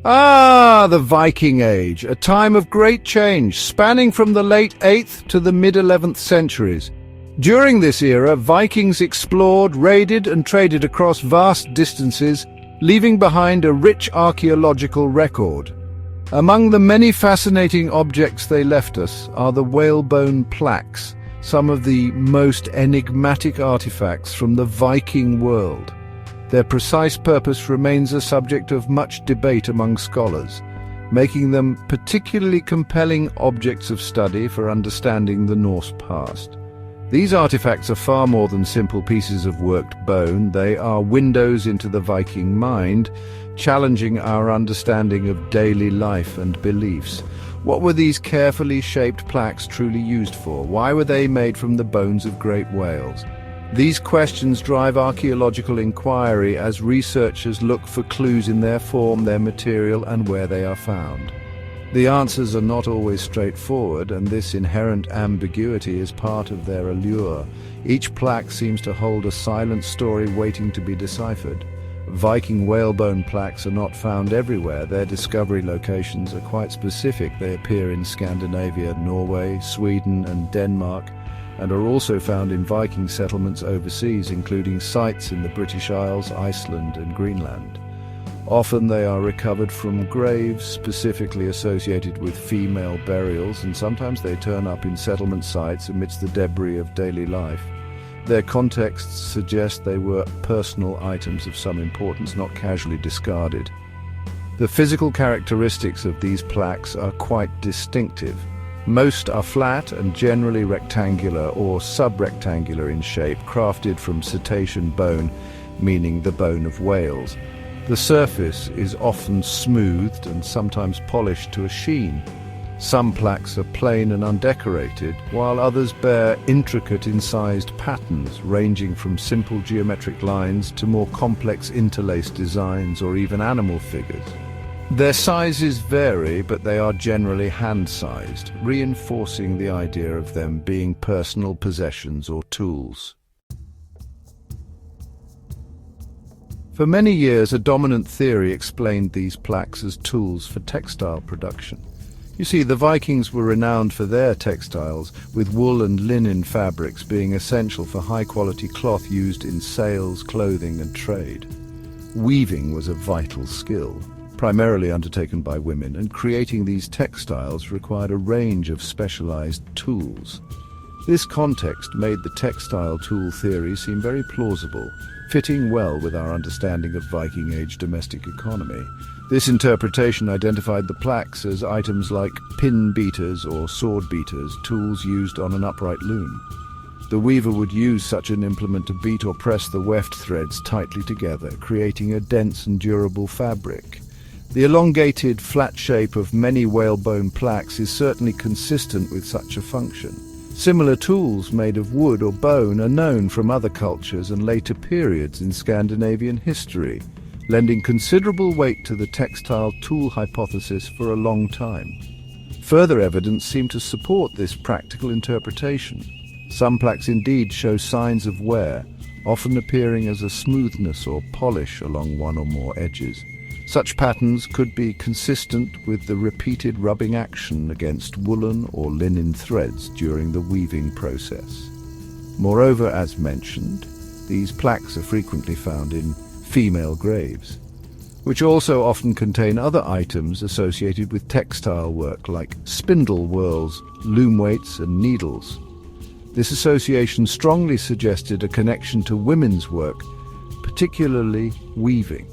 Ah, the Viking Age, a time of great change, spanning from the late 8th to the mid-11th centuries. During this era, Vikings explored, raided and traded across vast distances, leaving behind a rich archaeological record. Among the many fascinating objects they left us are the whalebone plaques, some of the most enigmatic artifacts from the Viking world. Their precise purpose remains a subject of much debate among scholars, making them particularly compelling objects of study for understanding the Norse past. These artifacts are far more than simple pieces of worked bone. They are windows into the Viking mind, challenging our understanding of daily life and beliefs. What were these carefully shaped plaques truly used for? Why were they made from the bones of great whales? These questions drive archaeological inquiry as researchers look for clues in their form, their material, and where they are found. The answers are not always straightforward, and this inherent ambiguity is part of their allure. Each plaque seems to hold a silent story waiting to be deciphered. Viking whalebone plaques are not found everywhere. Their discovery locations are quite specific. They appear in Scandinavia, Norway, Sweden, and Denmark, and are also found in Viking settlements overseas, including sites in the British Isles, Iceland, and Greenland. Often they are recovered from graves specifically associated with female burials, and sometimes they turn up in settlement sites amidst the debris of daily life. Their contexts suggest they were personal items of some importance, not casually discarded. The physical characteristics of these plaques are quite distinctive. Most are flat and generally rectangular or subrectangular in shape, crafted from cetacean bone, meaning the bone of whales. The surface is often smoothed and sometimes polished to a sheen. Some plaques are plain and undecorated, while others bear intricate incised patterns ranging from simple geometric lines to more complex interlaced designs or even animal figures. Their sizes vary, but they are generally hand-sized, reinforcing the idea of them being personal possessions or tools. For many years, a dominant theory explained these plaques as tools for textile production. You see, the Vikings were renowned for their textiles, with wool and linen fabrics being essential for high-quality cloth used in sails, clothing, and trade. Weaving was a vital skill, primarily undertaken by women, and creating these textiles required a range of specialized tools. This context made the textile tool theory seem very plausible, fitting well with our understanding of Viking Age domestic economy. This interpretation identified the plaques as items like pin beaters or sword beaters, tools used on an upright loom. The weaver would use such an implement to beat or press the weft threads tightly together, creating a dense and durable fabric. The elongated, flat shape of many whalebone plaques is certainly consistent with such a function. Similar tools made of wood or bone are known from other cultures and later periods in Scandinavian history, lending considerable weight to the textile tool hypothesis for a long time. Further evidence seemed to support this practical interpretation. Some plaques indeed show signs of wear, often appearing as a smoothness or polish along one or more edges. Such patterns could be consistent with the repeated rubbing action against woolen or linen threads during the weaving process. Moreover, as mentioned, these plaques are frequently found in female graves, which also often contain other items associated with textile work like spindle whorls, loom weights, and needles. This association strongly suggested a connection to women's work, particularly weaving.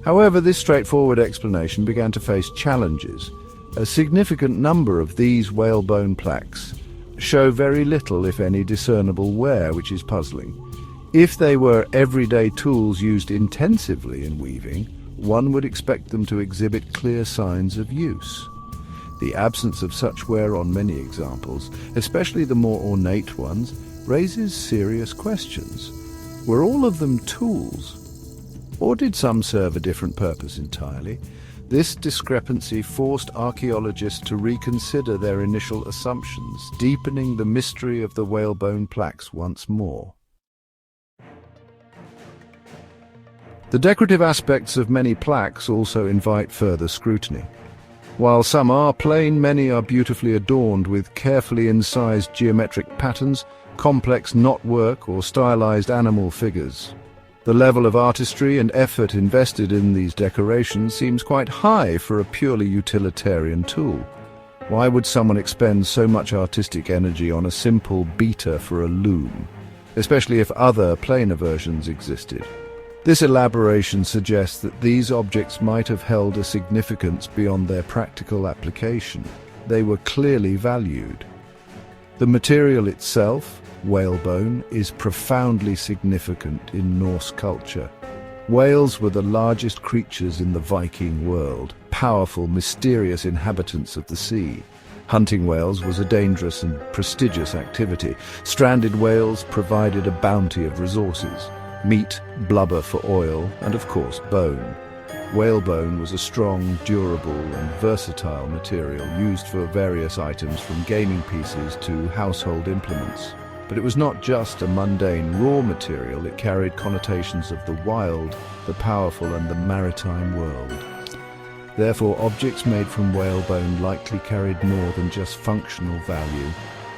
However, this straightforward explanation began to face challenges. A significant number of these whalebone plaques show very little, if any, discernible wear, which is puzzling. If they were everyday tools used intensively in weaving, one would expect them to exhibit clear signs of use. The absence of such wear on many examples, especially the more ornate ones, raises serious questions. Were all of them tools? Or did some serve a different purpose entirely? This discrepancy forced archaeologists to reconsider their initial assumptions, deepening the mystery of the whalebone plaques once more. The decorative aspects of many plaques also invite further scrutiny. While some are plain, many are beautifully adorned with carefully incised geometric patterns, complex knotwork, or stylized animal figures. The level of artistry and effort invested in these decorations seems quite high for a purely utilitarian tool. Why would someone expend so much artistic energy on a simple beater for a loom, especially if other, plainer versions existed? This elaboration suggests that these objects might have held a significance beyond their practical application. They were clearly valued. The material itself, whalebone, is profoundly significant in Norse culture. Whales were the largest creatures in the Viking world, powerful, mysterious inhabitants of the sea. Hunting whales was a dangerous and prestigious activity. Stranded whales provided a bounty of resources: meat, blubber for oil, and of course bone. Whalebone was a strong, durable, and versatile material used for various items from gaming pieces to household implements. But it was not just a mundane raw material, it carried connotations of the wild, the powerful, and the maritime world. Therefore, objects made from whalebone likely carried more than just functional value.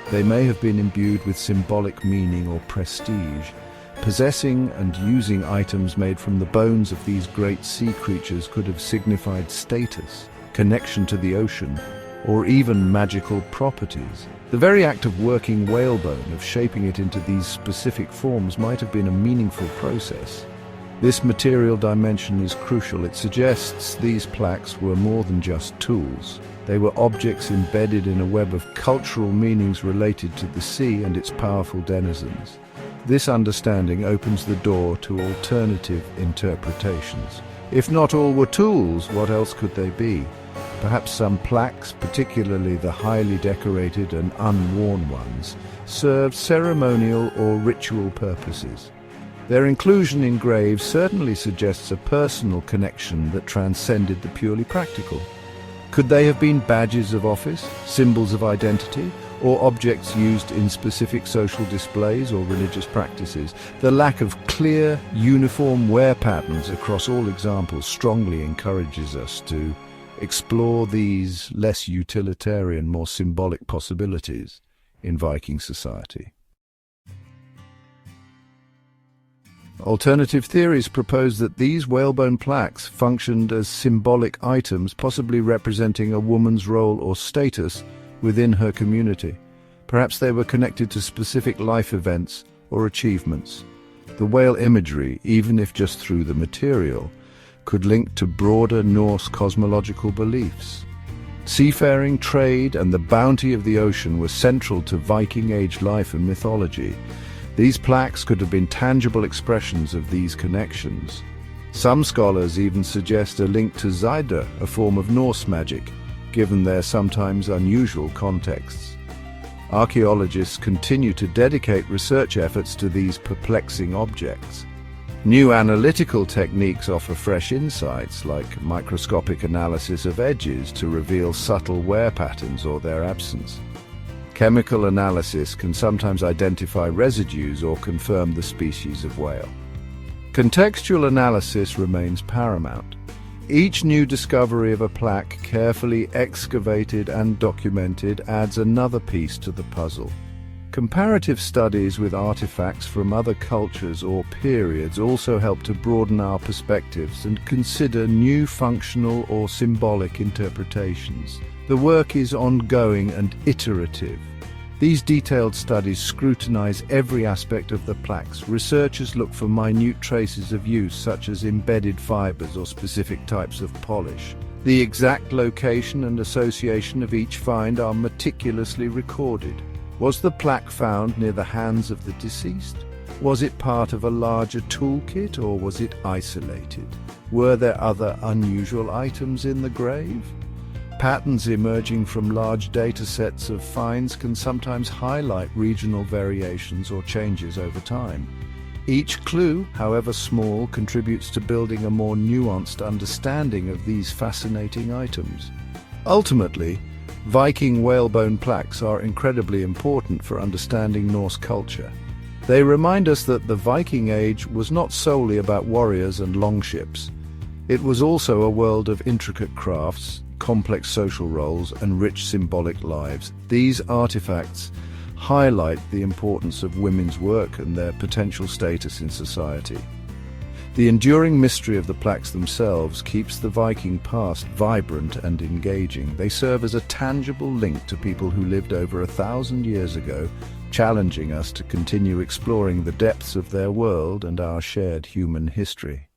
They may have been imbued with symbolic meaning or prestige. Possessing and using items made from the bones of these great sea creatures could have signified status, connection to the ocean, or even magical properties. The very act of working whalebone, of shaping it into these specific forms, might have been a meaningful process. This material dimension is crucial. It suggests these plaques were more than just tools. They were objects embedded in a web of cultural meanings related to the sea and its powerful denizens. This understanding opens the door to alternative interpretations. If not all were tools, what else could they be? Perhaps some plaques, particularly the highly decorated and unworn ones, served ceremonial or ritual purposes. Their inclusion in graves certainly suggests a personal connection that transcended the purely practical. Could they have been badges of office, symbols of identity, or objects used in specific social displays or religious practices? The lack of clear, uniform wear patterns across all examples strongly encourages us to explore these less utilitarian, more symbolic possibilities in Viking society. Alternative theories propose that these whalebone plaques functioned as symbolic items, possibly representing a woman's role or status within her community. Perhaps they were connected to specific life events or achievements. The whale imagery, even if just through the material, could link to broader Norse cosmological beliefs. Seafaring, trade, and the bounty of the ocean were central to Viking-age life and mythology. These plaques could have been tangible expressions of these connections. Some scholars even suggest a link to Zaida, a form of Norse magic, given their sometimes unusual contexts. Archaeologists continue to dedicate research efforts to these perplexing objects. New analytical techniques offer fresh insights, like microscopic analysis of edges to reveal subtle wear patterns or their absence. Chemical analysis can sometimes identify residues or confirm the species of whale. Contextual analysis remains paramount. Each new discovery of a plaque, carefully excavated and documented, adds another piece to the puzzle. Comparative studies with artifacts from other cultures or periods also help to broaden our perspectives and consider new functional or symbolic interpretations. The work is ongoing and iterative. These detailed studies scrutinize every aspect of the plaques. Researchers look for minute traces of use, such as embedded fibers or specific types of polish. The exact location and association of each find are meticulously recorded. Was the plaque found near the hands of the deceased? Was it part of a larger toolkit, or was it isolated? Were there other unusual items in the grave? Patterns emerging from large data sets of finds can sometimes highlight regional variations or changes over time. Each clue, however small, contributes to building a more nuanced understanding of these fascinating items. Ultimately, Viking whalebone plaques are incredibly important for understanding Norse culture. They remind us that the Viking Age was not solely about warriors and longships. It was also a world of intricate crafts, complex social roles, and rich symbolic lives. These artifacts highlight the importance of women's work and their potential status in society. The enduring mystery of the plaques themselves keeps the Viking past vibrant and engaging. They serve as a tangible link to people who lived over 1,000 years ago, challenging us to continue exploring the depths of their world and our shared human history.